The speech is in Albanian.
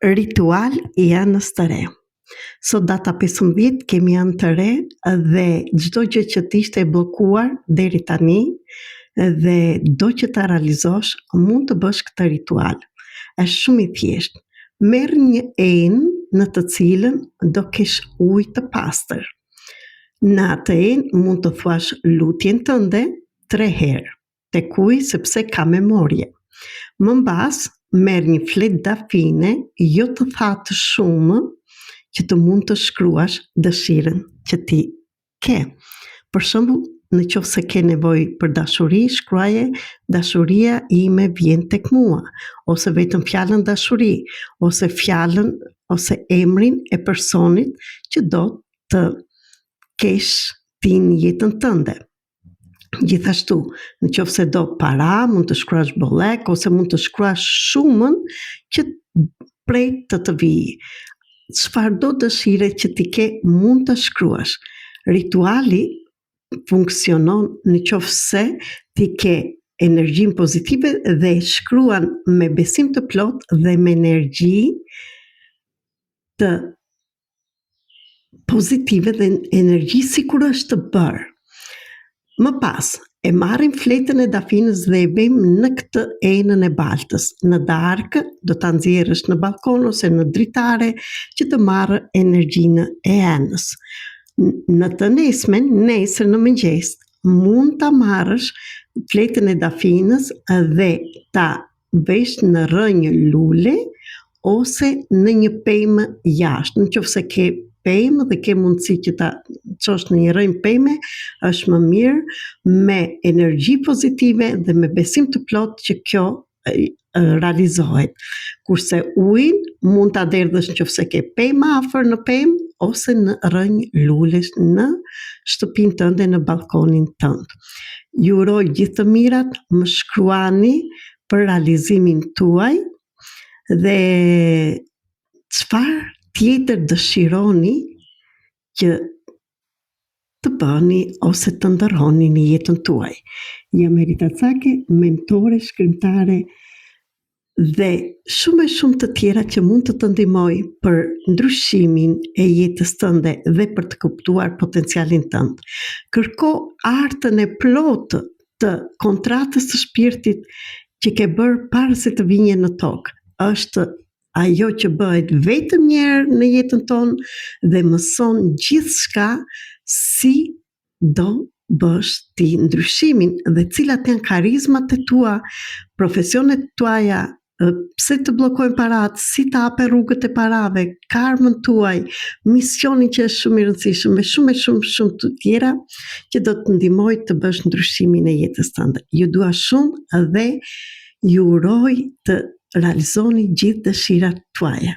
Ritual i anës të re. Sot data 15 kemi anë të re dhe çdo gjë që t'ishte e bllokuar deri tani dhe do që ta realizosh mund të bësh këtë ritual. Është shumë i thjeshtë. Merr një enë në të cilën do kesh ujë të pastër. Në atë enë mund të thuash lutjen tënde 3 herë, tek uji sepse ka memorje. Më mbas, merr një fletë dafine, jo të thatë shumë, që të mund të shkruash dëshirën që ti ke. Për shembull, në qoftë se ke nevojë për dashuri, shkruaje dashuria ime vjen tek mua, ose vetëm fjalën dashuri, ose fjalën ose emrin e personit që do të kesh ti në jetën tënde. Gjithashtu, në qoftë se do para, mund të shkruash bollek ose mund të shkruash shumën që prej të vijë. Çfarëdo dëshire që ti ke mund të shkruash. Rituali funksionon në qoftë se ti ke energjinë pozitive dhe shkruan me besim të plot dhe me energji të pozitive dhe energji sikur është të bërë. Më pas, e marrim fletën e dafinës dhe e vëmë në këtë enën e baltës. Në darkë do ta nxjerrësh në balkon ose në dritare që të marrë energjinë e enës. Në të nesmen, nesër në mëngjes, mund ta marrësh fletën e dafinës dhe ta vesh në rrënjë lule ose në një pemë jashtë. Në qoftë se ke pemë dhe ke mundësi që ta çosh në një rrënjë peme, është më mirë me energji pozitive dhe me besim të plot që kjo realizohet. Kurse ujin mund ta derdhësh nëse ke pemë afër në pemë ose në rrënjë lulesh në shtëpinë tënde, në balkonin tënd. Ju uroj gjithë të mirat, më shkruani për realizimin tuaj dhe çfarë tjetër dëshironi që të bëni ose të ndërroni në jetën tuaj. Jam Erita Cake, mentore, shkrimtare dhe shumë të tjera që mund të të ndihmoj për ndryshimin e jetës tënde dhe për të kuptuar potencialin tënd. Kërko artën e plotë të kontratës së shpirtit që ke bërë para se të vinje në tokë. Është ajo që bëhet vetëm një herë në jetën tonë dhe mëson gjithçka si do bësh ti ndryshimin dhe cilat janë karizmat e tua, profesionet tuaja, pse të bllokojnë paratë, si të hape rrugët e parave, karmën tuaj, misionin që është shumë i rëndësishëm me shumë të tjera që do të ndihmoj të bësh ndryshimin e jetës tënde. Ju dua shumë dhe ju uroj të realizoni gjithë dëshirat tuaja.